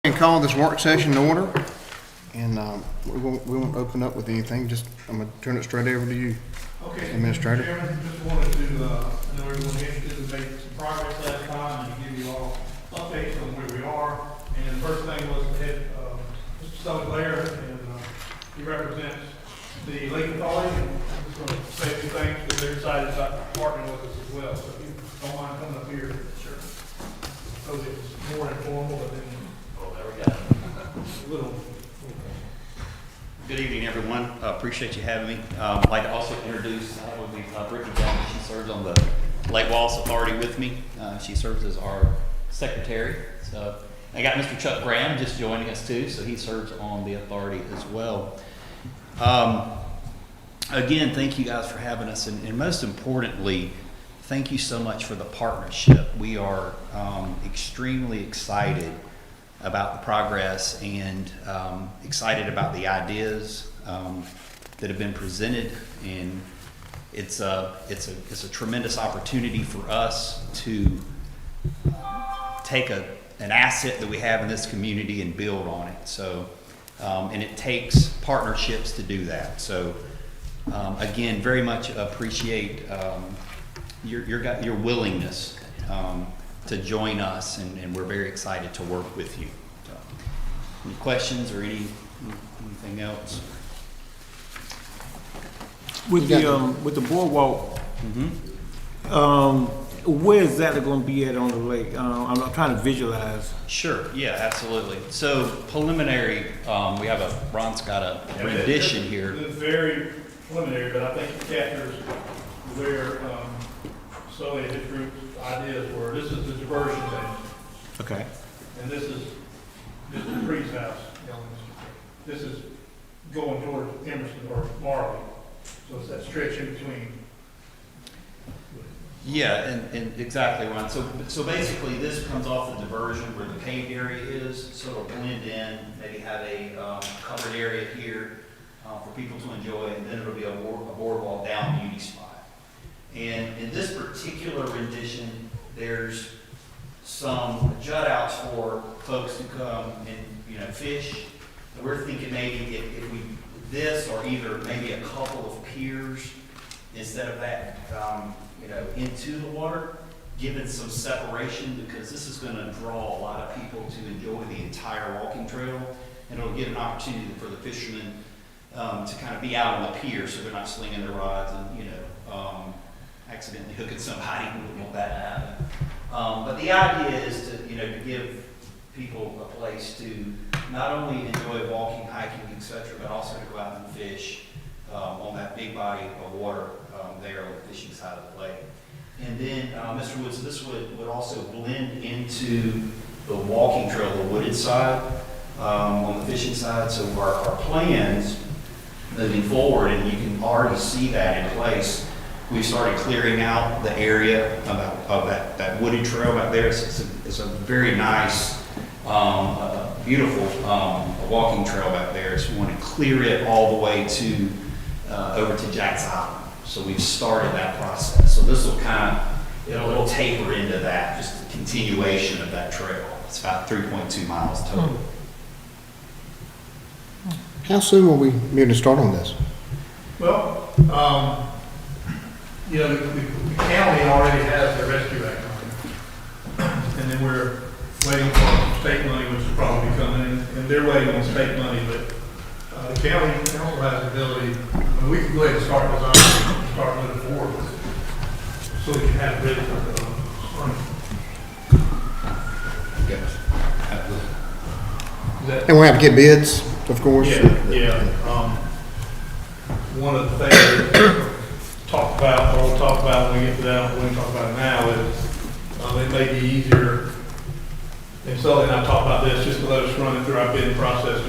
And call this work session to order, and we won't open up with anything. Just I'm gonna turn it straight over to you, Okay, Administrator. Mr. Chairman, just wanted to, I know everyone interested in making some progress last time and give you all updates on where we are. And the first thing was to hit Mr. Sully Blair, and he represents the Lake Authority, and I'm just going to say a few things because they're excited about partnering with us as well. So if you don't mind coming up here, sure. So it's more informal, but then a little. Good evening, everyone. Appreciate you having me. I'd like to also introduce Brittany Jones. She serves on the Lake Wallace Authority with me. She serves as our secretary. So I got Mr. Chuck Graham just joining us too, so he serves on the authority as well. Again, thank you guys for having us, and most importantly, thank you so much for the partnership. We are extremely excited about the progress and excited about the ideas that have been presented, and it's a tremendous opportunity for us to take an asset that we have in this community and build on it. So, and it takes partnerships to do that. So, again, very much appreciate your willingness to join us, and we're very excited to work with you. So, any questions or anything else? With the boardwalk, where exactly going to be at on the lake? I'm trying to visualize. Sure. Yeah, absolutely. So preliminary, Ron's got a rendition here. It's very preliminary, but I think it captures where Sully and his group's ideas were. This is the diversion thing. Okay. And this is the Priest house. This is going toward Emerson or Marlboro. So it's that stretch in between. Yeah, and exactly, Ron. So basically, this comes off the diversion where the paved area is, so it'll blend in, maybe have a covered area here for people to enjoy, and then it'll be a boardwalk down beauty spot. And in this particular rendition, there's some jut outs for folks to come and fish. And we're thinking maybe if we this, or either maybe a couple of piers instead of that into the water, given some separation, because this is going to draw a lot of people to enjoy the entire walking trail, and it'll give an opportunity for the fishermen to kind of be out on the pier, so they're not slinging their rods and accidentally hooking somebody. We wouldn't want that to happen. But the idea is to give people a place to not only enjoy walking, hiking, etc., but also to go out and fish on that big body of water there on the fishing side of the lake. And then, Mr. Woods, this would also blend into the walking trail, the wooded side, on the fishing side. So our plans moving forward, and you can already see that in place, we started clearing out the area of that wooded trail back there. It's a very nice, beautiful walking trail back there. So we want to clear it all the way to over to Jack's Island. So we've started that process. So this will it'll taper into that, just a continuation of that trail. It's about 3.2 miles total. How soon will we be able to start on this? Well, the county already has the Rescue Act money. And then we're waiting for state money, which will probably be coming in. And they're waiting on state money, but the county also has the ability, we can go ahead and start design, start moving forward with it, so we can have it ready for the spring. And we'll have to get bids, of course. Yeah. One of the things that we'll talk about when we get to that, when we talk about it now, is it may be easier, and Sully and I talk about this, just to let us run it through our bidding process.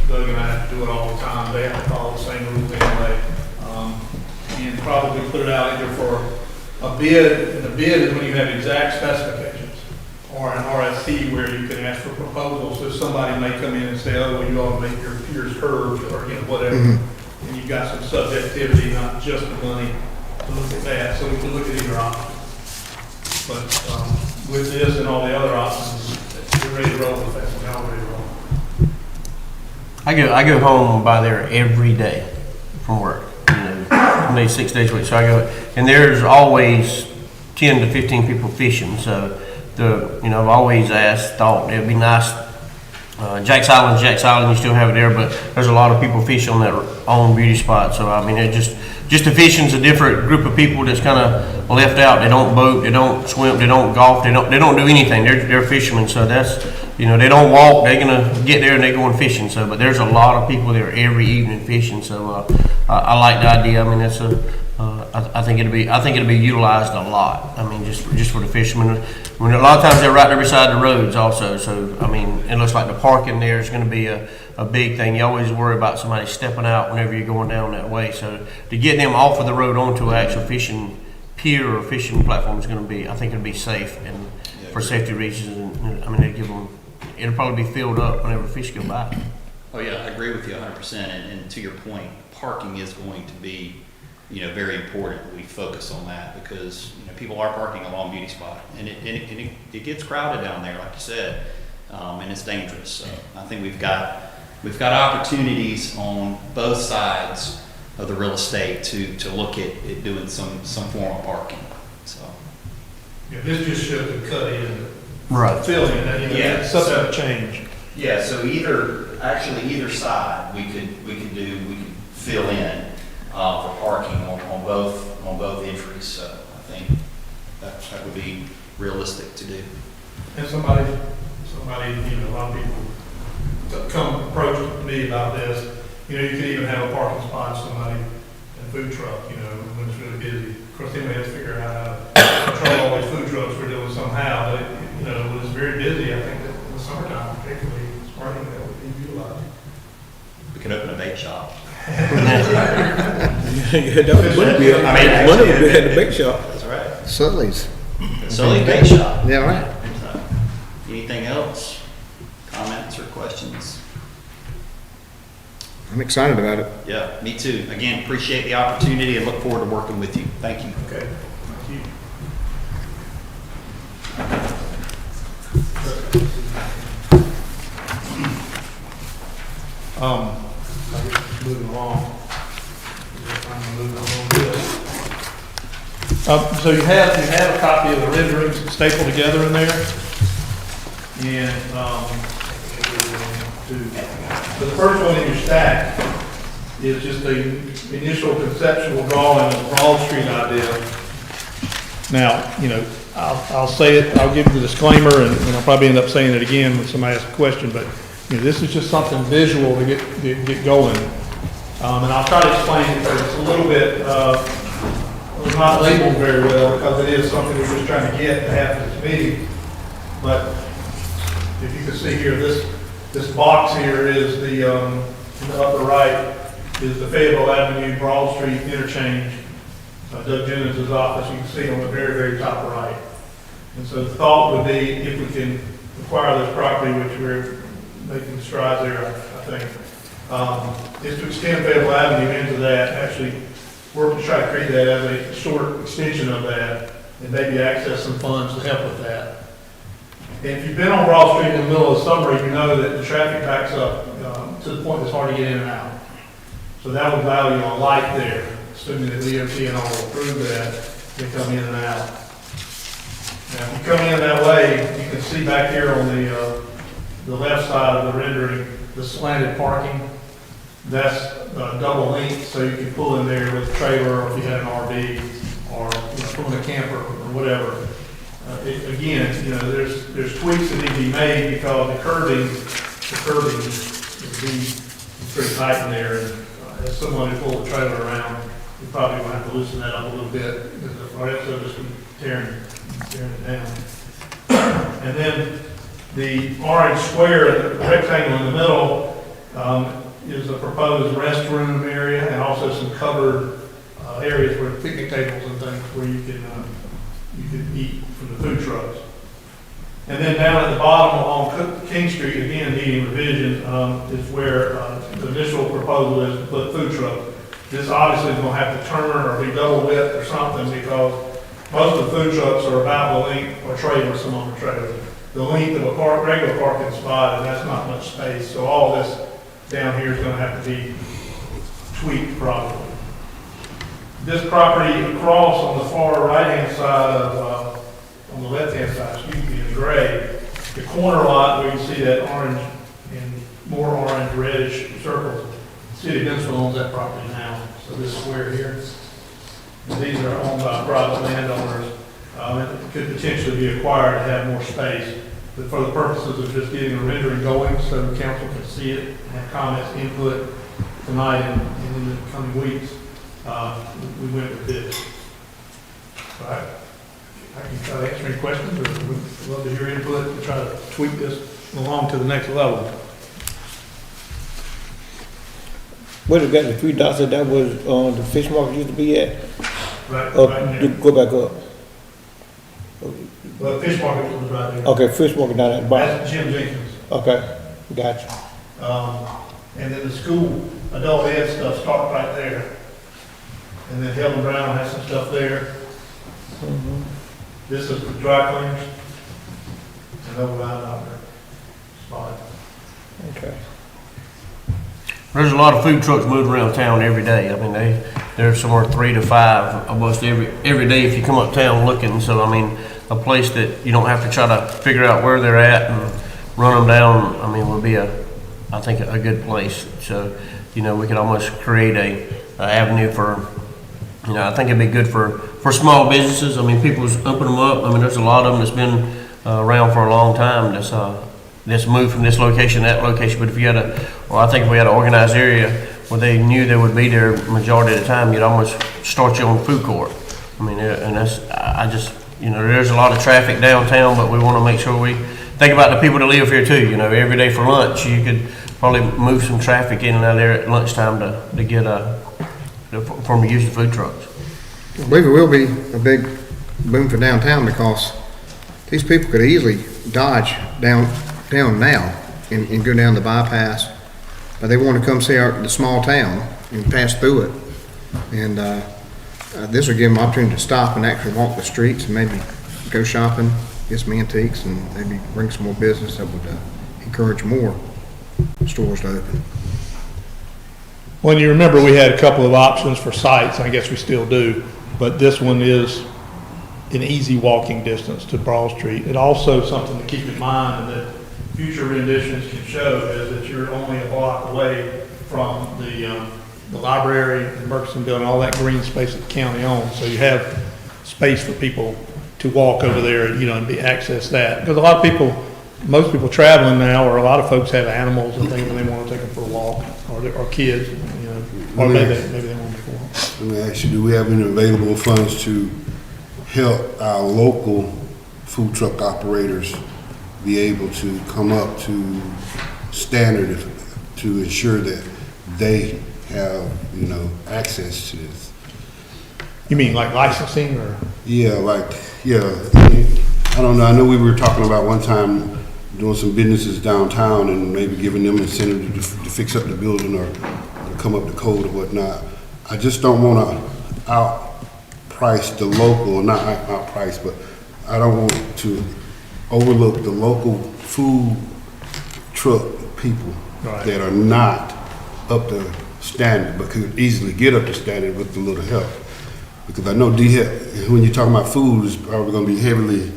Doug and I have to do it all the time. They have to follow the same rules anyway. And probably put it out either for a bid, and a bid is when you have exact specifications, or an RFP where you can ask for proposals. So somebody may come in and say, oh, well, you ought to make your piers curved, or whatever. And you've got some subjectivity, not just the money to look at that. So we can look at either option. But with this and all the other options, we're ready to roll, if that's when y'all ready to roll. I go home by there every day from work. You know, I mean 6 days a week. So I go, and there's always 10 to 15 people fishing. So I've always thought it'd be nice. Jack's Island, you still have it there, but there's a lot of people fish on that own beauty spot. So I mean, it just the fishing's a different group of people that's kind of left out. They don't boat, they don't swim, they don't golf, they don't do anything. They're fishermen. So that's, they don't walk. They're gonna get there and they're going fishing. So, but there's a lot of people there every evening fishing. So I like the idea. I mean, that's I think it'll be utilized a lot. I mean, just for the fishermen. When a lot of times they're right there beside the roads also. So I mean, it looks like the parking there is going to be a big thing. You always worry about somebody stepping out whenever you're going down that way. So to get them off of the road onto an actual fishing pier or fishing platform is going to be, I think it'll be safe and for safety reasons. And I mean, it'll probably be filled up whenever fish go by. Oh yeah, I agree with you 100%. And to your point, parking is going to be, very important. We focus on that because people are parking along beauty spot, and it gets crowded down there, like you said, and it's dangerous. So I think we've got opportunities on both sides of the real estate to look at doing some form of parking. So Yeah, this just shows the cut in, Right. fill in, Yeah, something so- to change. yeah, so either side we could fill in for parking on both entries. So I think that would be realistic to do. And somebody, a lot of people come approach me about this. You could even have a parking spot, somebody, a food truck, when it's really busy. Of course, then we have to figure out how to control all these food trucks we're doing somehow. But, when it's very busy, I think that in the summertime, particularly, it's parking that would be utilized. We could open a bake shop. Yeah, that would be, I mean, one of them actually, had the bake shop. That's right. Sully's. Sully Bake Shop. Yeah, right. So, anything else? Comments or questions? I'm excited about it. Yeah, me too. Again, appreciate the opportunity and look forward to working with you. Thank you. Okay, thank you. I guess moving along. I'm moving along good. So you have a copy of the renderings stapled together in there. And, so the first one in your stack is just the initial conceptual drawing of the Broad Street idea. Now, I'll say it, I'll give you the disclaimer, and I'll probably end up saying it again when somebody asks a question, but this is just something visual to get going. And I'll try to explain it because it's a little bit, it's not labeled very well because it is something we're just trying to get to have this meeting. But if you can see here, this box here is in the upper right is the Fayetteville Avenue Broad Street interchange. Doug Jennings' office, you can see on the very, very top right. And so the thought would be if we can acquire this property, which we're making strides there, I think, is to extend Fayetteville Avenue into that, actually work to try to create that as a short extension of that, and maybe access some funds to help with that. And if you've been on Broad Street in the middle of the summer, you know that the traffic backs up to the point it's hard to get in and out. So that would value a light there, assuming that DOT and all will approve that, they come in and out. Now, if you come in that way, you can see back here on the left side of the rendering, the slanted parking. That's double length, so you can pull in there with a trailer, or if you had an RV, or pulling a camper, or whatever. Again, there's tweaks that need to be made because the curving is pretty tight in there. And as someone who pulled the trailer around, you probably going to have to loosen that up a little bit, or else it'll just be tearing it down. And then the orange square, the rectangle in the middle, is a proposed restroom area and also some covered areas where picnic tables and things where you can eat from the food trucks. And then down at the bottom along King Street, again needing revision, is where the initial proposal is to put food trucks. This obviously is going to have to turn or be double width or something because most of the food trucks are about the length or trailer, some of them are trailers, the length of a regular parking spot, and that's not much space, so all this down here is gonna have to be tweaked probably. This property across on the far right-hand side of, on the left-hand side, excuse me, in gray, the corner lot where you see that orange and more orange reddish circles, City of Dennisville owns that property now, so this square here. And these are owned by private landowners. It could potentially be acquired to have more space, but for the purposes of just getting a rendering going so the council can see it, and have comments, input tonight and in the coming weeks, we went with this. Right? I can try to answer any questions, or we'd love to hear input to try to tweak this along to the next level. Where they got the 3 dots that was, the fish market used to be at? Right, Up, right there. go back up. Well, the fish market was right there. Okay, fish market down at the bottom. That's Jim Jenkins. Okay, gotcha. And then the school, adult ed stuff starts right there. And then Helen Brown has some stuff there. This is the dry cleaners. And over around out there. Spot. Okay. There's a lot of food trucks moving around town every day. I mean, there's somewhere 3 to 5 almost every day if you come uptown looking. So, I mean, a place that you don't have to try to figure out where they're at and run them down, I mean, would be I think a good place. So, you know, we could almost create a avenue for, you know, I think it'd be good for small businesses. I mean, people's open them up. I mean, there's a lot of them that's been around for a long time that's moved from this location to that location. But if you had I think if we had an organized area where they knew they would be there majority of the time, you'd almost start your own food court. I mean, and I just, you know, there's a lot of traffic downtown, but we want to make sure we think about the people that live here too. You know, every day for lunch, you could probably move some traffic in and out there at lunchtime to get from the use of food trucks. I believe it will be a big boom for downtown because these people could easily dodge down now and go down the bypass, but they want to come see the small town and pass through it. And this will give them opportunity to stop and actually walk the streets and maybe go shopping, get some antiques, and maybe bring some more business that would encourage more stores to open. Well, you remember we had a couple of options for sites, and I guess we still do, but this one is an easy walking distance to Broad Street. It also something to keep in mind that future renditions can show is that you're only a block away from the library, the Murchison building, all that green space that the county owns. So you have space for people to walk over there and, you know, and access that. Because a lot of people, most people traveling now, or a lot of folks have animals and things and they want to take them for a walk, or kids, you know, or maybe they want to make a walk. Let me ask you, do we have any available funds to help our local food truck operators be able to come up to standard to ensure that they have, you know, access to this? You mean like licensing or? Yeah, I don't know. I know we were talking about one time doing some businesses downtown and maybe giving them incentive to fix up the building or come up to code or whatnot. I just don't want to outprice the local, not outprice, but I don't want to overlook the local food truck people that are not up to standard, but could easily get up to standard with a little help. Because I know DHEC, when you're talking about food, is probably going to be heavily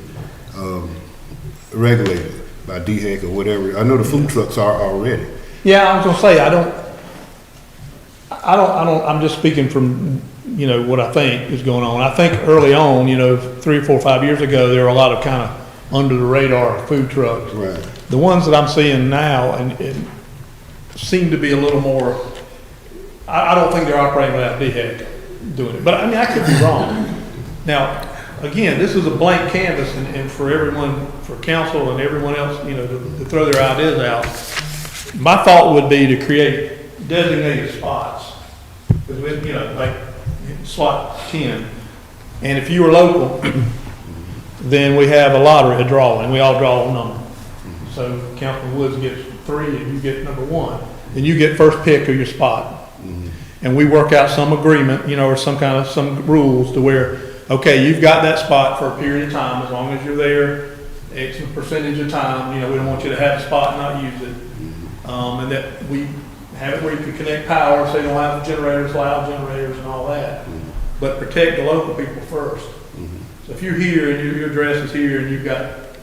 regulated by DHEC or whatever. I know the food trucks are already. Yeah, I was gonna say, I'm just speaking from, you know, what I think is going on. I think early on, you know, 3 or 4 or 5 years ago, there were a lot of kind of under the radar food trucks. Right. The ones that I'm seeing now and seem to be a little more, I don't think they're operating without DHEC doing it, but I mean, I could be wrong. Now, again, this is a blank canvas and for everyone, for council and everyone else, you know, to throw their ideas out. My thought would be to create designated spots, because we, you know, like slot 10. And if you were local, then we have a lottery, a draw, and we all draw a number. So Councilman Woods gets 3 and you get number 1. And you get first pick of your spot. And we work out some agreement, you know, or some rules to where, okay, you've got that spot for a period of time, as long as you're there X percentage of time, we don't want you to have a spot and not use it. And that we have it where you can connect power, so you don't have generators, loud generators and all that. But protect the local people first. So if you're here and your address is here and you've got a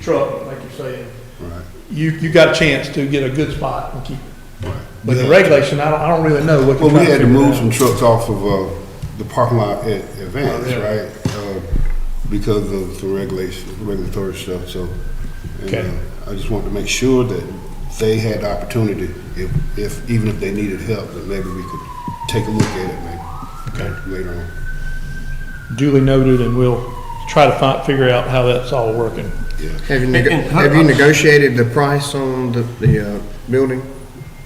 truck, like you're saying, Right, you got a chance to get a good spot and keep it. right. But the regulation, I don't really know what you're Well, we trying had to figure move out. some trucks off of, the parking lot at Advance, Oh, really? right? Because of some regulatory stuff, so. and, Okay. I just wanted to make sure that they had the opportunity, even if they needed help, that maybe we could take a look at it maybe later on. Duly noted, and we'll try to figure out how that's all working. Yeah. Have you negotiated the price on the building?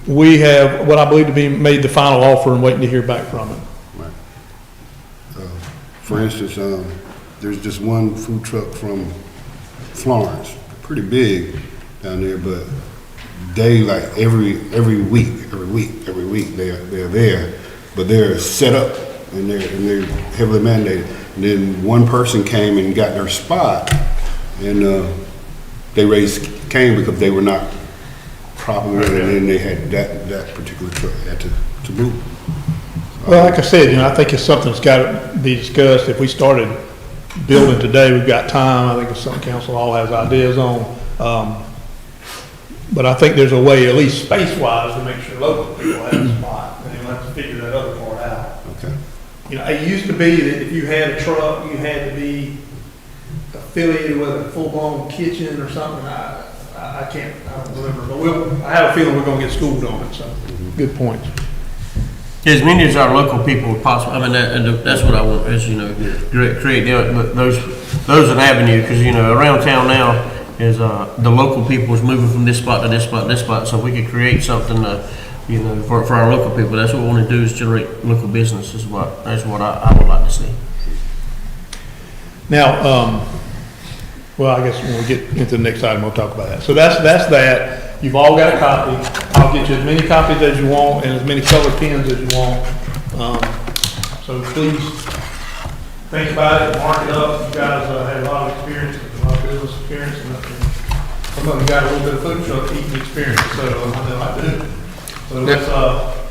We have what I believe to be made the final offer and waiting to hear back from it. Right. For instance, there's just one food truck from Florence, pretty big down there, but they like every week, they're there, but they're set up and they're heavily mandated. And then one person came and got their spot, and they raised Cain because they were not properly, and then they had that particular truck had to move. Well, like I said, I think it's something that's got to be discussed. If we started building today, we've got time. I think it's something council all has ideas on. But I think there's a way, at least space-wise, to make sure local people have a spot. And you'll have to figure that other part out. Okay. It used to be that if you had a truck, you had to be affiliated with a full-blown kitchen or something. I don't remember, but I have a feeling we're gonna get schooled on it, so, good point. As many as our local people possible, I mean, that's what I want, is, create, but those an avenue, because, around town now is, the local people is moving from this spot to this spot, to this spot, so if we could create something, for our local people, that's what we want to do, is generate local business, that's what I would like to see. Now, well, I guess when we get into the next item, we'll talk about that. So that's that. You've all got a copy. I'll get you as many copies as you want and as many colored pens as you want. So please think about it, mark it up. You guys had a lot of experience, a lot of business experience, and some of them got a little bit of food truck eating experience, so I know I do. So let's,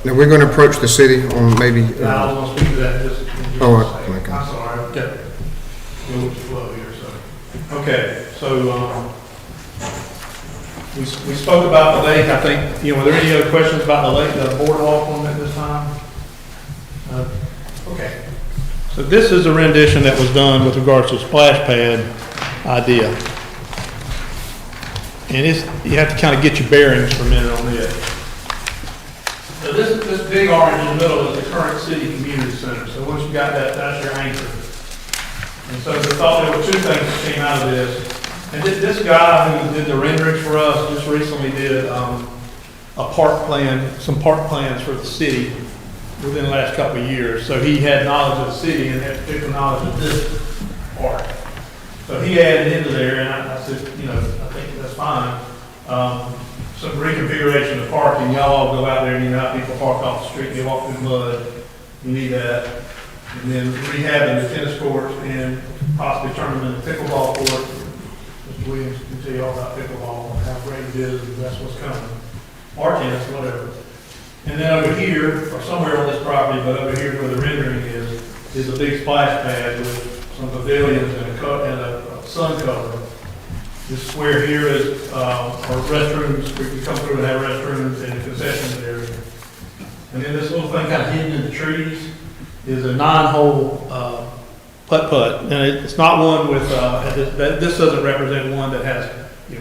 Now, we're gonna approach the city on maybe, now I was gonna speak to that in just a second. okay. I'm sorry, okay. Go with the flow here, so. Okay, so, we spoke about the lake, I think, were there any other questions about the lake, the boardwalk one at this time? Okay. So this is a rendition that was done with regards to splash pad idea. And you have to kind of get your bearings for a minute on this. So this big orange in the middle is the current city community center. So once you got that, that's your anchor. And so they thought there were two things that came out of this. And this guy who did the renderings for us just recently did some park plans for the city within the last couple of years. So he had knowledge of the city and had particular knowledge of this park. So he added into there, and I said, I think that's fine. Some reconfiguration of parking. Y'all all go out there and people park off the street, they walk through mud. You need that. And then rehabbing the tennis courts and possibly turn them into pickleball courts. Mr. Williams can tell you all about pickleball and how great it is, and that's what's coming. Or tennis, whatever. And then over here, or somewhere on this property, but over here where the rendering is a big splash pad with some pavilions and a sun cover. This square here is our restrooms. We can come through and have restrooms and a concession area. And then this little thing kind of hidden in the trees is a 9-hole putt-putt. And it's not one with, this doesn't represent one that has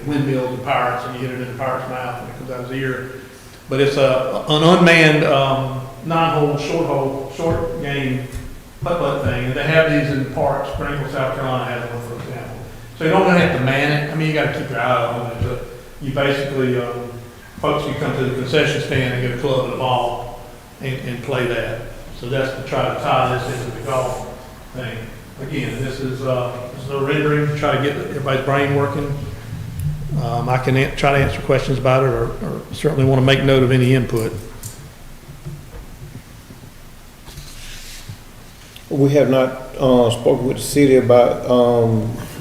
windmills and pirates and you hit it in the pirate's mouth and it comes out his ear. But it's an unmanned 9-hole, short game putt-putt thing. And they have these in parks. Springfield, South Carolina has one, for example. So you don't really have to man it. I mean, you got to keep your eye on it. But you basically, folks can come to the concession stand and get a club and a ball and play that. So that's to try to tie this into the golf thing. Again, this is no rendering to try to get everybody's brain working. I can try to answer questions about it or certainly want to make note of any input. We have not spoken with the city about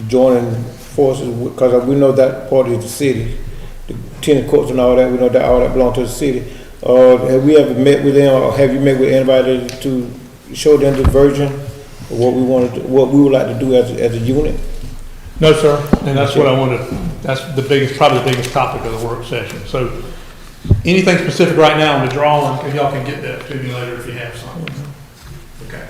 joining forces, because we know that part is the city, the tennis courts and all that, we know that all that belong to the city. Have we ever met with them, or have you met with anybody to show them the version of what we wanted, what we would like to do as a unit? No, sir, and that's what I wanted, that's the biggest, probably the biggest topic of the work session. So anything specific right now on the drawing, and y'all can get that to me later if you have something. Okay.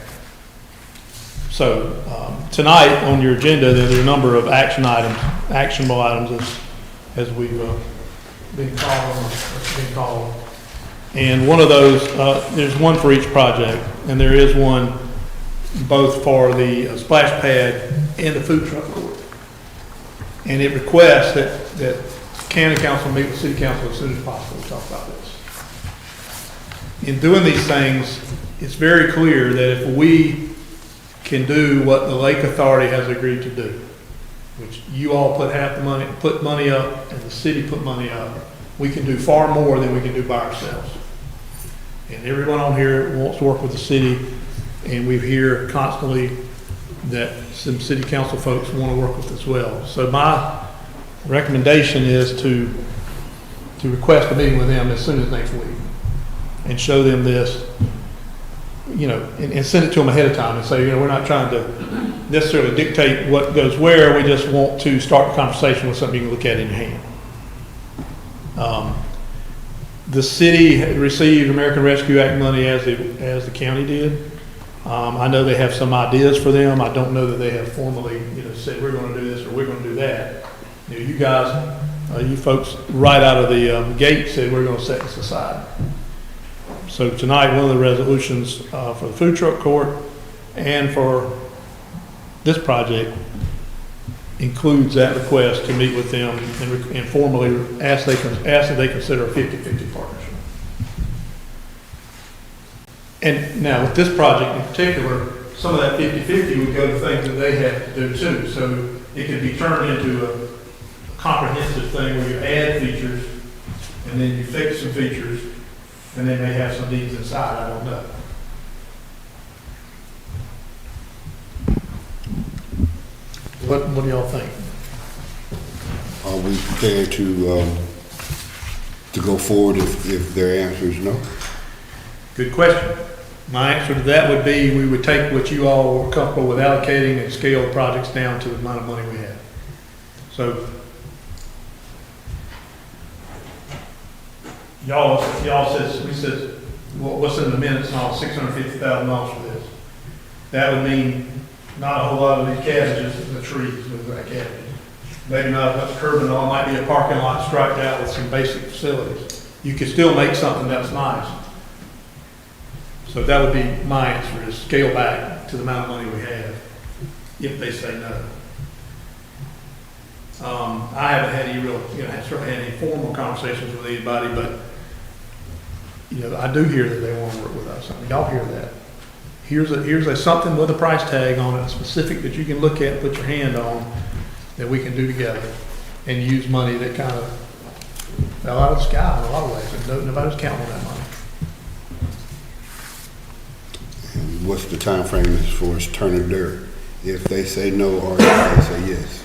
So, tonight on your agenda, there are a number of action items, actionable items as we've been called. And one of those, there's one for each project, and there is one both for the splash pad and the food truck court. And it requests that county council meet with city council as soon as possible to talk about this. In doing these things, it's very clear that if we can do what the Lake Authority has agreed to do, which you all put half the money, put money up, and the city put money up, we can do far more than we can do by ourselves. And everyone on here wants to work with the city, and we hear constantly that some city council folks want to work with as well. So my recommendation is to request a meeting with them as soon as next week and show them this, you know, and send it to them ahead of time and say, you know, we're not trying to necessarily dictate what goes where. We just want to start the conversation with something you can look at in your hand. The city received American Rescue Act money as the county did. I know they have some ideas for them. I don't know that they have formally, you know, said we're going to do this or we're going to do that. You know, you guys, you folks, right out of the gate said we're going to set this aside. So tonight, one of the resolutions for the food truck court and for this project includes that request to meet with them and formally ask that they consider a 50-50 partnership. And now with this project in particular, some of that 50-50 would go to things that they have to do too. So it could be turned into a comprehensive thing where you add features and then you fix some features and they may have some needs inside, I don't know. What do y'all think? Are we prepared to go forward if their answer is no? Good question. My answer to that would be we would take what you all were comfortable with allocating and scale the projects down to the amount of money we have. So y'all says, we said, what's in the minutes and all, $650,000 for this. That would mean not a whole lot of these cabbages in the trees with that cabbage. Maybe not as much curb and all, it might be a parking lot striped out with some basic facilities. You could still make something that's nice. So that would be my answer, is scale back to the amount of money we have, if they say no. I haven't had any real, certainly had any formal conversations with anybody, but, I do hear that they want to work with us. I mean, y'all hear that. Here's a something with a price tag on it, specific that you can look at and put your hand on, that we can do together and use money that kind of fell out of the sky in a lot of ways, and nobody's counting on that money. And what's the time frame as far as turning dirt? If they say no or if they say yes?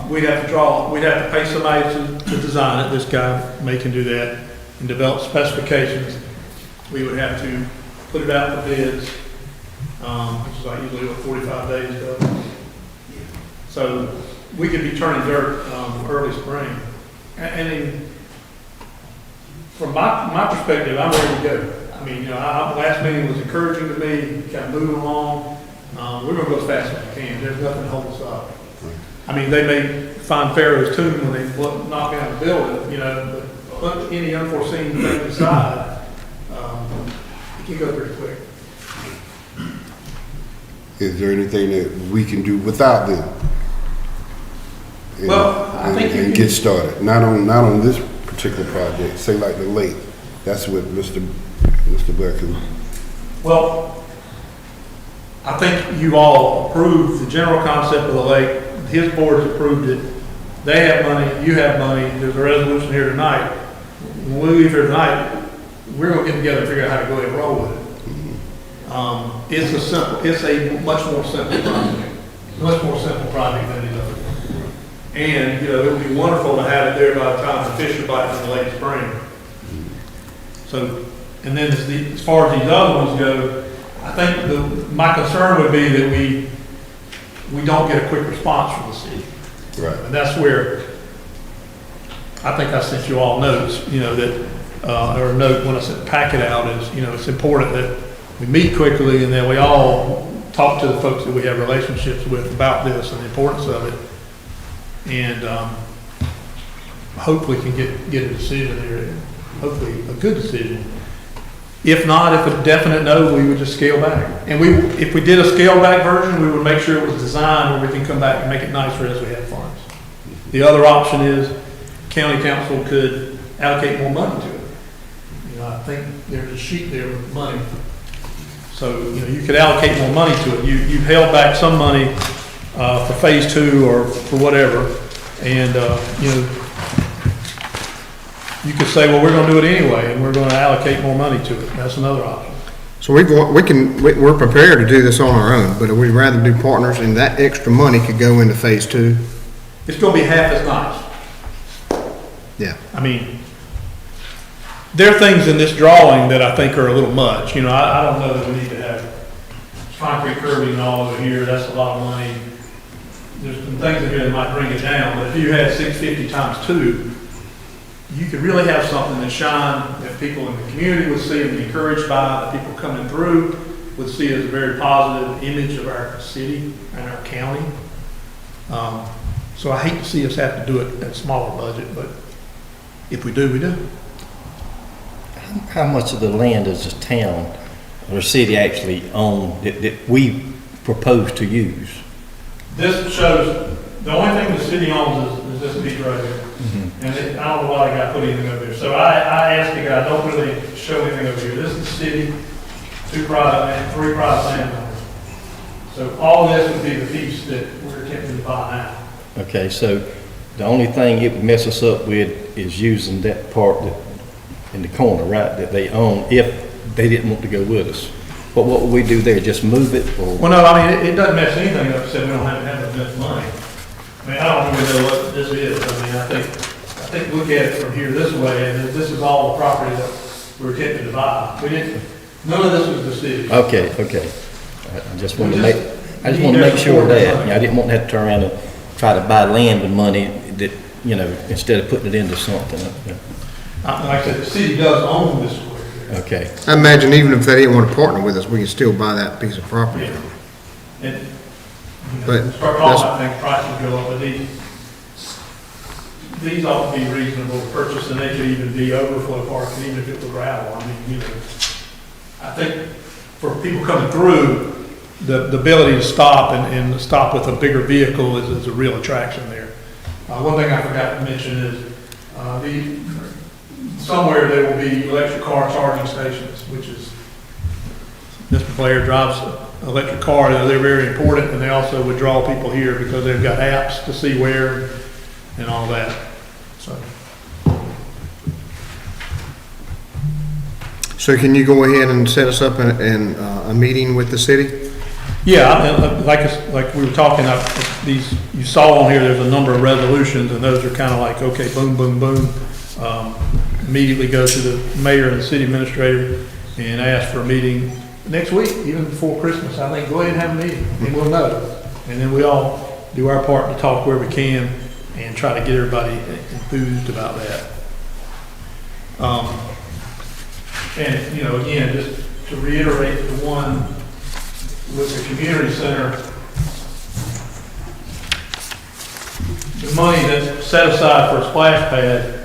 We'd have to pay somebody to design it. This guy can do that and develop specifications. We would have to put it out for bids, which is like usually 45 days ago. So we could be turning dirt early spring. And from my perspective, I'm ready to go. I mean, last meeting was encouraging to me, kind of moving along. We're going to go as fast as we can. There's nothing to hold us up. I mean, they may find Pharaoh's tomb when they knock down the building, but put any unforeseen thing aside, it can go pretty quick. Is there anything that we can do without them? And get started. Not on this particular project. Say like the lake. That's what Mr. Becker. Well, I think you all approved the general concept of the lake. His board has approved it. They have money. You have money. There's a resolution here tonight. When we leave here tonight, we're going to get together and figure out how to go ahead and roll with it. It's a much more simple project. much more simple project than these others. And, you know, it would be wonderful to have it there by the time the fish are biting in the late spring. So, and then as far as these other ones go, I think my concern would be that we don't get a quick response from the city. Right. And that's where, I think I sent you all notes, you know, that, or a note when I sent the packet out is, you know, it's important that we meet quickly and then we all talk to the folks that we have relationships with about this and the importance of it. And hopefully can get a decision there, hopefully a good decision. If not, if a definite no, we would just scale back. And if we did a scale back version, we would make sure it was designed where we can come back and make it nicer as we have funds. The other option is county council could allocate more money to it. You know, I think there's a sheet there with money. So, you know, you could allocate more money to it. You've held back some money for phase 2 or for whatever. And, you know, you could say, well, we're going to do it anyway, and we're going to allocate more money to it. That's another option. So we're prepared to do this on our own, but we'd rather do partners, and that extra money could go into phase 2. It's going to be half as nice. Yeah. I mean, there are things in this drawing that I think are a little much. You know, I don't know that we need to have concrete curbing all over here. That's a lot of money. There's some things in here that might bring it down, but if you had 650 times 2, you could really have something that shine, that people in the community would see and be encouraged by, that people coming through would see as a very positive image of our city and our county. So I hate to see us have to do it at a smaller budget, but if we do, we do. How much of the land does the town or city actually own that we propose to use? This shows, the only thing the city owns is this piece right here. And I don't know why they got put anything over there. So I asked the guy, don't really show anything over here. This is the city, 3 private landowners. So all this would be the piece that we're attempting to buy now. Okay, so the only thing it would mess us up with is using that part that in the corner, right, that they own if they didn't want to go with us. But what would we do there? Just move it? Or? Well, no, I mean, it doesn't mess anything up, except we don't have to have enough money. I mean, I don't really know what this is. I mean, I think look at it from here this way, and this is all the property that we're attempting to buy. None of this was the city. Okay. I just want to make sure that, I didn't want to have to turn around and try to buy land with money that, you know, instead of putting it into something. Like I said, the city does own this square here. Okay. I imagine even if they didn't want to partner with us, we can still buy that piece of property. Yeah. And, you know, But start off, I think prices go up, but these ought to be reasonable to purchase, and they could even be overflow parking, even if it was gravel. I mean, you know, I think for people coming through, the ability to stop and stop with a bigger vehicle is a real attraction there. One thing I forgot to mention is somewhere there will be electric car charging stations, which is, Mr. Blair drives an electric car. They're very important, and they also would draw people here because they've got apps to see where and all that. So can you go ahead and set us up a meeting with the city? Yeah, like we were talking, you saw on here, there's a number of resolutions, and those are kind of like, okay, boom, boom, boom. Immediately go to the mayor and the city administrator and ask for a meeting next week, even before Christmas. I think go ahead and have a meeting, and we'll know. And then we all do our part to talk where we can and try to get everybody enthused about that. And, you know, again, just to reiterate the one with the community center, the money that's set aside for a splash pad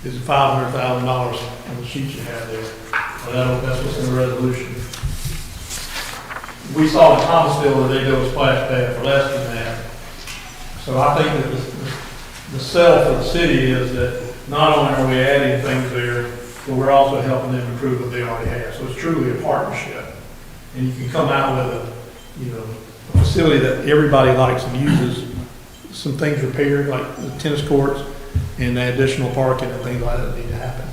is $500,000 on the sheet you have there. That's what's in the resolution. We saw in Thomasville that they do a splash pad for less than that. So I think that the sell for the city is that not only are we adding things there, but we're also helping them improve what they already have. So it's truly a partnership. And you can come out with a facility that everybody likes and uses, some things repaired, like the tennis courts and the additional parking and things like that need to happen.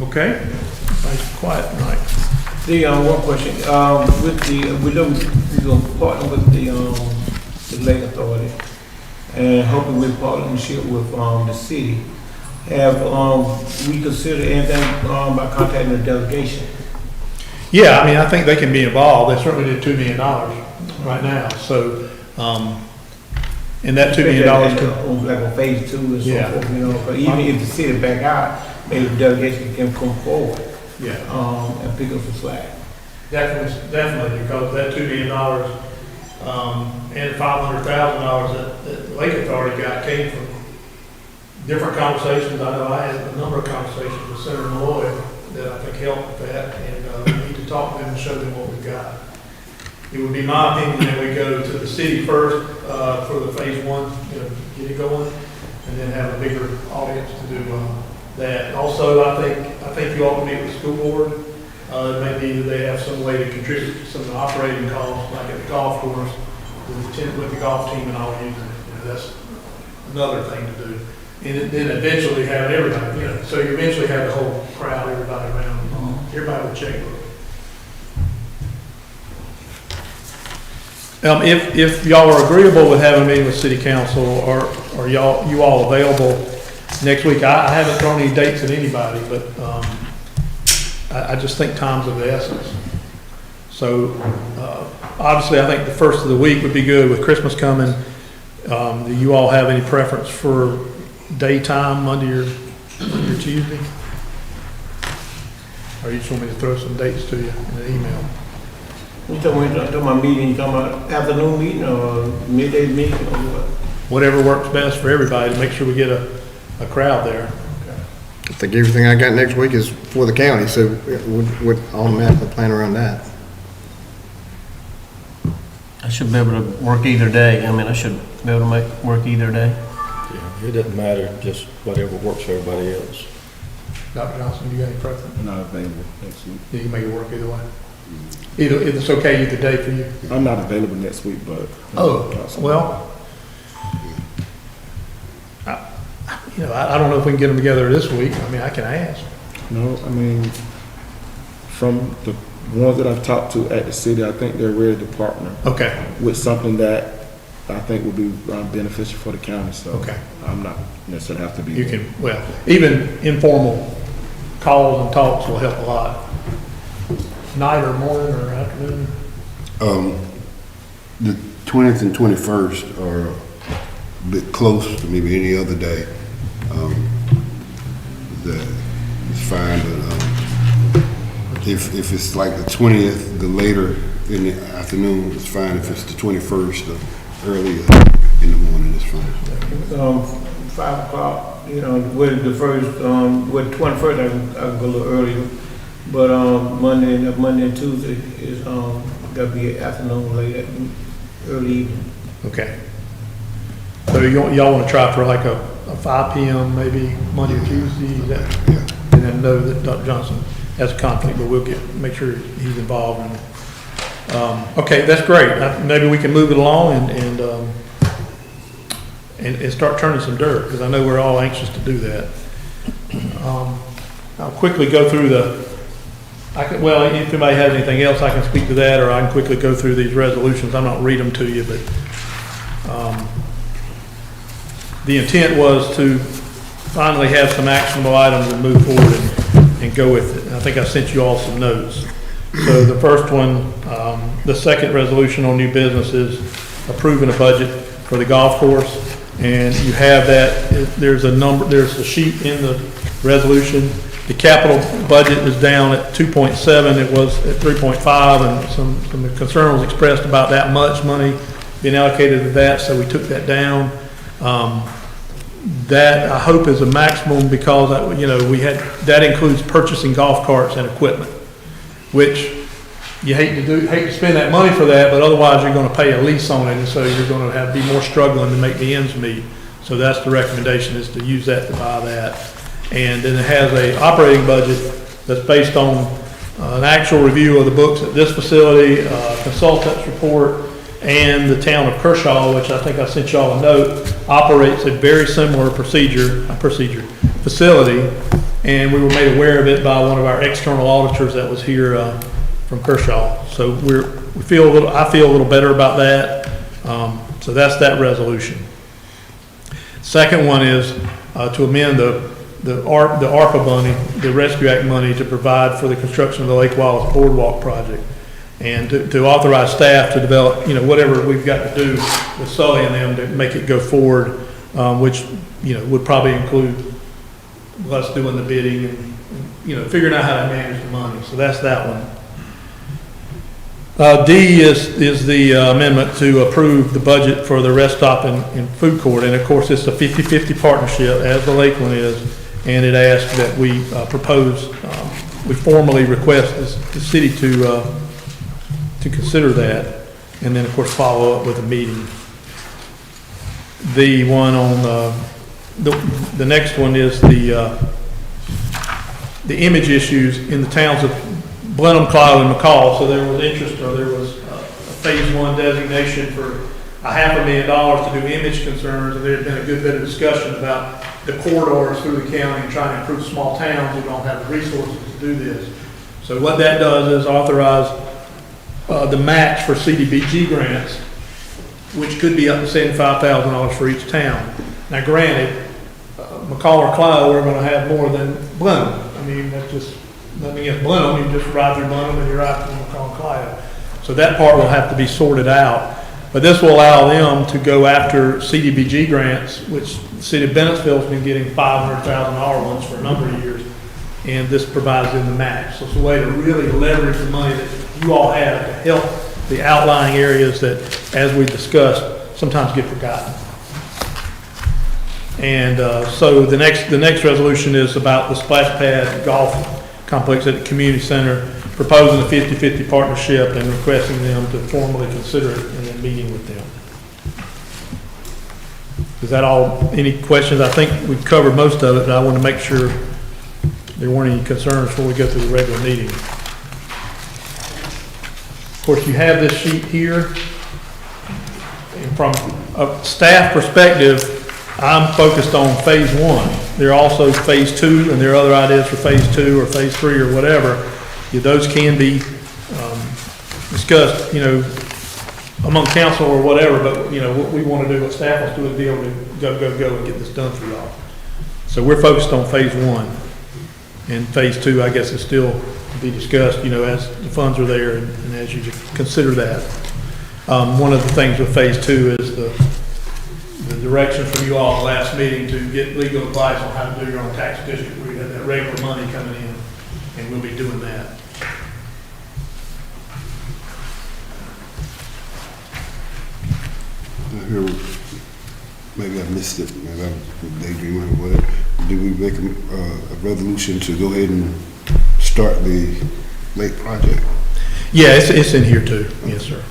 Okay? Nice and quiet tonight. One question, with the, we know we're gonna partner with the Lake Authority, and hoping with partnership with, the city. Have, we considered anything, by contacting the delegation? Yeah, I mean, I think they can be involved. They certainly did $2 million right now, so, and that $2 million can, Like on phase 2 and so Yeah. forth, you know, but even if the city back out, maybe the delegation can come forward, yeah. and pick up the slack. Definitely, because that $2 million, and $500,000 that the Lake Authority got came from different conversations. I know I had a number of conversations with Senator Malloy that I think helped with that, and we need to talk to them and show them what we've got. It would be my opinion that we go to the city first, for the phase 1, you know, get it going, and then have a bigger audience to do, that. Also, I think you ought to meet with the school board. It may be that they have some way to contribute to some of the operating costs, like at the golf course, with the golf team and all using it. You know, that's another thing to do. And then eventually have everybody, you know, so you eventually have the whole crowd, everybody around, everybody with a checkbook. If y'all are agreeable with having a meeting with city council, are you all available next week? I haven't thrown any dates at anybody, but, I just think time's of the essence. So, obviously, I think the first of the week would be good with Christmas coming. Do you all have any preference for daytime, Monday or Tuesday? Or you just want me to throw some dates to you in an email? You talking about meeting, you talking about afternoon meeting or midday meeting or what? Whatever works best for everybody to make sure we get a crowd there. I think everything I got next week is for the county, so would automatically plan around that. I should be able to work either day. I mean, I should be able to work either day. Yeah, it doesn't matter, just whatever works for everybody else. Dr. Johnson, you got any preference? Not available next week. You can make it work either way. Either, if it's okay either day for you. I'm not available next week, but. Well, I don't know if we can get them together this week. I mean, I can ask. No, I mean, from the ones that I've talked to at the city, I think they're ready to partner Okay, with something that I think would be beneficial for the county, so. okay. I'm not necessarily have to be. You there. can, well, even informal calls and talks will help a lot. Night or morning or afternoon? The 20th and 21st are a bit close to maybe any other day. That is fine, but if it's like the 20th, the later in the afternoon is fine. If it's the 21st, the earlier in the morning is fine. 5 o'clock, you know, with the first, with 21st, I can go a little earlier. But, Monday and Tuesday is, gotta be afternoon, late, early evening. Okay. So y'all want to try for like a 5 p.m. maybe Monday or Tuesday? Is that, Yeah. and then know that Dr. Johnson has a conflict, but we'll make sure he's involved. Okay, that's great. Maybe we can move it along and start turning some dirt, because I know we're all anxious to do that. I'll quickly go through well, if anybody has anything else, I can speak to that, or I can quickly go through these resolutions. I'm not read them to you, but the intent was to finally have some actionable items and move forward and go with it. And I think I sent you all some notes. So the first one, the second resolution on new business is approving a budget for the golf course. And you have that, there's a sheet in the resolution. The capital budget is down at 2.7, it was at 3.5, and some concern was expressed about that much money being allocated to that, so we took that down. That I hope is a maximum, because that includes purchasing golf carts and equipment, which you hate to spend that money for that, but otherwise you're going to pay a lease on it, and so you're going to be more struggling to make the ends meet. So that's the recommendation, is to use that to buy that. And then it has a operating budget that's based on an actual review of the books at this facility, consultant's report, and the town of Kershaw, which I think I sent y'all a note, operates a very similar facility, and we were made aware of it by one of our external auditors that was here from Kershaw. So I feel a little better about that. So that's that resolution. Second one is to amend the ARPA money, the Rescue Act money, to provide for the construction of the Lake Wallace Boardwalk project, and to authorize staff to develop, whatever we've got to do with Sully and them to make it go forward, which, would probably include us doing the bidding and, figuring out how to manage the money. So that's that one. D is the amendment to approve the budget for the rest stop and food court. And of course, it's a 50-50 partnership, as the Lakeland is. And it asks that we we formally request the city to consider that. And then of course, follow up with a meeting. The one on the next one is the image issues in the towns of Blenheim, Clio, and McCall. So there was interest, or there was a phase one designation for $500,000 to do image concerns, and there had been a good bit of discussion about the corridors through the county and trying to improve small towns who don't have the resources to do this. So what that does is authorize the match for CDBG grants, which could be up to $75,000 for each town. Now granted, McCall or Clio are going to have more than Blenheim. I mean, that's just nothing against Blenheim. You just ride through Blenheim and you're right through McCall and Clio. So that part will have to be sorted out. But this will allow them to go after CDBG grants, which the city of Bennettsville's been getting $500,000 ones for a number of years. And this provides them the match. So it's a way to really leverage the money that you all have to help the outlying areas that, as we discussed, sometimes get forgotten. And so the next resolution is about the splash pad golf complex at the community center, proposing a 50-50 partnership and requesting them to formally consider it and then meeting with them. Is that all? Any questions? I think we've covered most of it, but I want to make sure there weren't any concerns before we go through the regular meeting. Of course, you have this sheet here. And from a staff perspective, I'm focused on phase one. There are also phase two, and there are other ideas for phase two or phase three or whatever. Those can be discussed, among council or whatever, but, what we want to do, what staff wants to do is be able to go and get this done for y'all. So we're focused on phase one. And phase two, I guess, is still to be discussed, as the funds are there and as you consider that. One of the things with phase two is the direction from you all at the last meeting to get legal advice on how to do your own tax district where you have that regular money coming in, and we'll be doing that. Maybe I missed it, maybe I was daydreaming or whatever. Did we make a resolution to go ahead and start the lake project? Yeah, it's in here too. Yes, sir.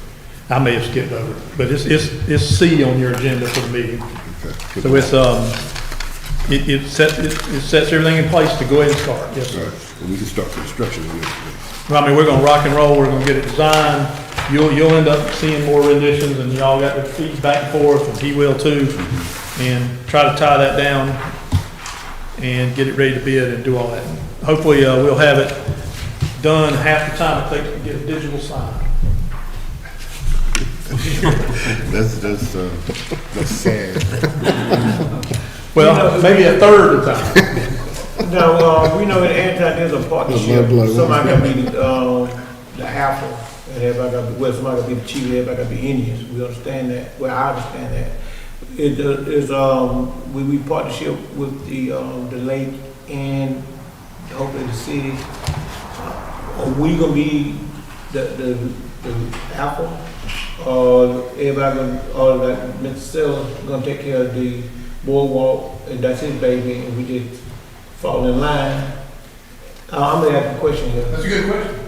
I may have skipped over it, but it's C on your agenda for the meeting. Okay. So it's it sets everything in place to go ahead and start. Yes, sir. All right. And we can start construction on this. I mean, we're gonna rock and roll. We're gonna get it designed. You'll end up seeing more renditions, and y'all got the feeds back and forth, and he will too. And try to tie that down and get it ready to bid and do all that. Hopefully, we'll have it done half the time it takes to get a digital sign. That's sad. Well, maybe a third of the time. No, we know in Anton there's a partnership. Somebody got to be the Apple, and everybody got to be, somebody got to be the chief, everybody got to be Indians. We understand that. Well, I understand that. It is we partnership with the lake and hopefully the city. Are we gonna be the Apple? Everybody like Mr. Sella gonna take care of the boardwalk, and that's his baby, and we just fall in line. I'm gonna ask a question here, That's a good question.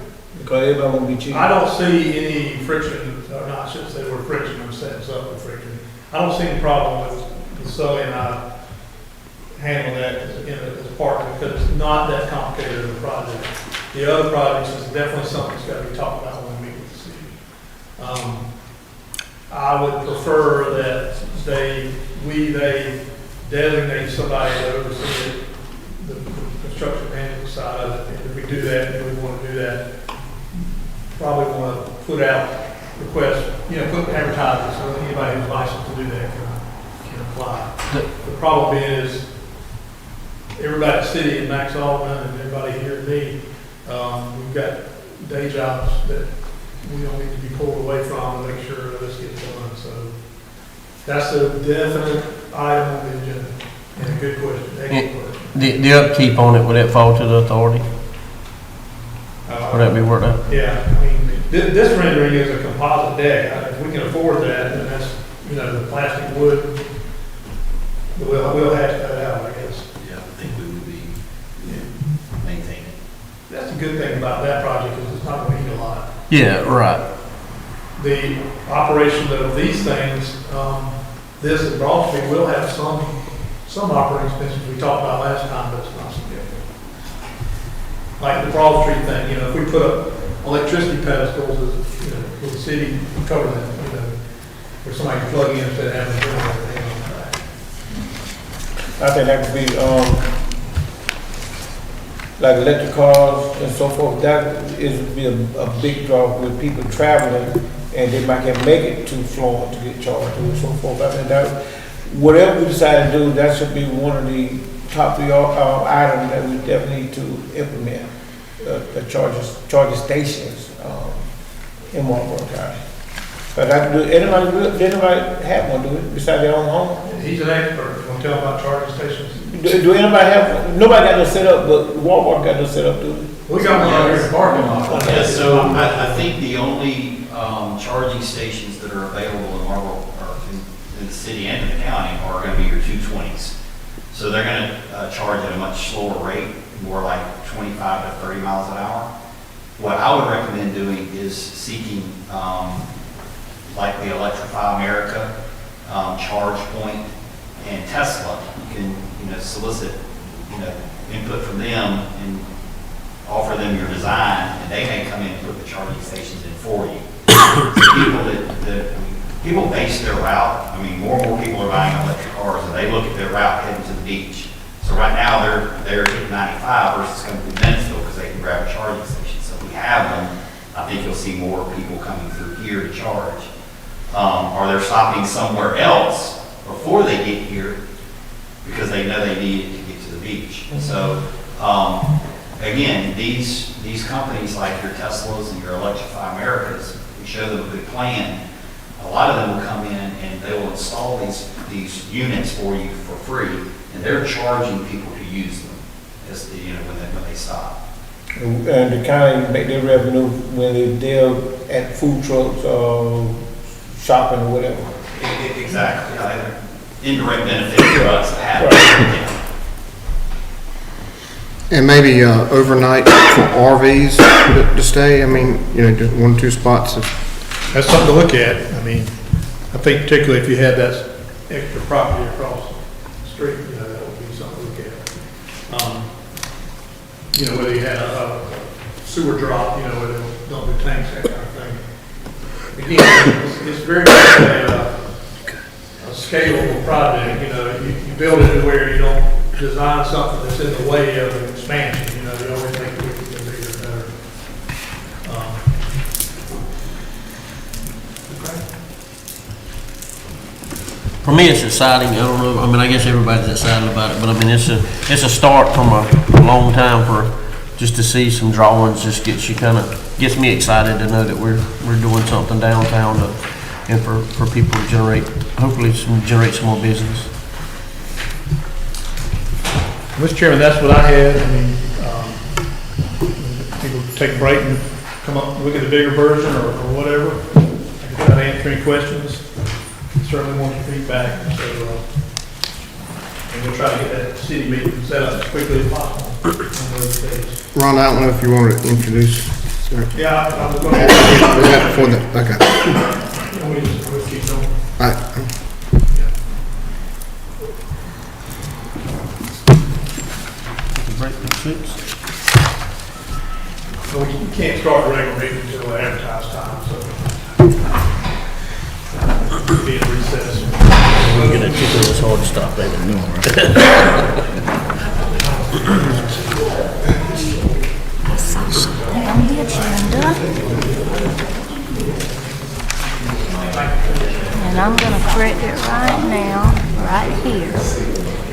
because everybody wanna be cheap. I don't see any friction, or not, I shouldn't say the word friction, I'm setting us up with friction. I don't see any problem with Sully and I handling that as a partner, because it's not that complicated of a project. The other projects is definitely something that's got to be talked about when we meet with the city. I would prefer that they designate somebody to oversee the construction management side of it. And if we do that, if we want to do that, probably want to put out requests, put advertisements so that anybody who's licensed to do that can apply. The problem is, everybody at the city and Max Altman and everybody here at me, we've got day jobs that we don't need to be pulled away from to make sure that this gets done. So that's a definite item on the agenda, and a good question, excellent question. The upkeep on it, would that fall to the authority? Would that be worked out? Yeah, I mean, this rendering is a composite deck. If we can afford that, then that's, the plastic wood, we'll have to cut it out, I guess. Yeah, I think we would be maintaining. That's the good thing about that project is it's not going to eat a lot. Yeah, right. The operation of these things, this at Broad Street will have some operating expenses we talked about last time, but it's not significant. Like the Broad Street thing, if we put up electricity pedestals, will the city cover that, where somebody can plug in instead of having to do everything on the back. I think that could be, like electric cars and so forth, that would be a big draw with people traveling, and they might can't make it to Florida to get charged and so forth. I think that, whatever we decide to do, that should be one of the top three items that we definitely need to implement, the charging stations in Marlboro County. But did anybody have one, do it, besides their own home? He's an expert. You want to tell him about charging stations? Do anybody have, nobody got no set up, but Walmart got no set up, do they? We got one out here in the parking lot. Yeah, so I think the only charging stations that are available in Marlboro, or in the city and in the county, are going to be your 220s. So they're going to charge at a much slower rate, more like 25 to 30 miles an hour. What I would recommend doing is seeking, like the Electrify America, Charge Point, and Tesla. You can, solicit, input from them and offer them your design, and they may come in and put the charging stations in for you. So people base their route. I mean, more and more people are buying electric cars, and they look at their route heading to the beach. So right now they're hitting 95 versus coming through Bensville because they can grab a charging station. So if we have them, I think you'll see more people coming through here to charge. Or they're stopping somewhere else before they get here because they know they need it to get to the beach. So again, these companies like your Teslas and your Electrify Americas, we show them a good plan. A lot of them will come in and they will install these units for you for free, and they're charging people to use them as when they stop. And the county make their revenue when they're at food trucks or shopping or whatever. Exactly. Indirect benefit for us to have it. And maybe overnight for RVs to stay. I mean, just 1 or 2 spots. That's something to look at. I mean, I think particularly if you had that extra property across the street, that would be something to look at. Whether you had a sewer drop, where they don't do tanks, that kind of thing. Again, it's very much a scalable project. You build it to where you don't design something that's in the way of an expansion. You always think we can do bigger and better. For me, it's exciting. I don't know. I mean, I guess everybody's excited about it, but I mean, it's a start from a long time for just to see some drawings. Just gets me excited to know that we're doing something downtown and for people to hopefully generate some more business. Mr. Chairman, that's what I had. I mean, people take a break and come up, look at the bigger version or whatever. I can try to answer any questions. Certainly want your feedback. So, and we'll try to get that city meeting set up as quickly as possible on those days. Ron, I don't know if you want to introduce. Yeah, I was going to. Was that before the, okay. We'll keep going. All right. Break at 6. So we can't start the regular meeting until the advertised time, so. Be in recess. We're gonna keep it as hard to stop, baby. And I'm gonna correct it right now, right here.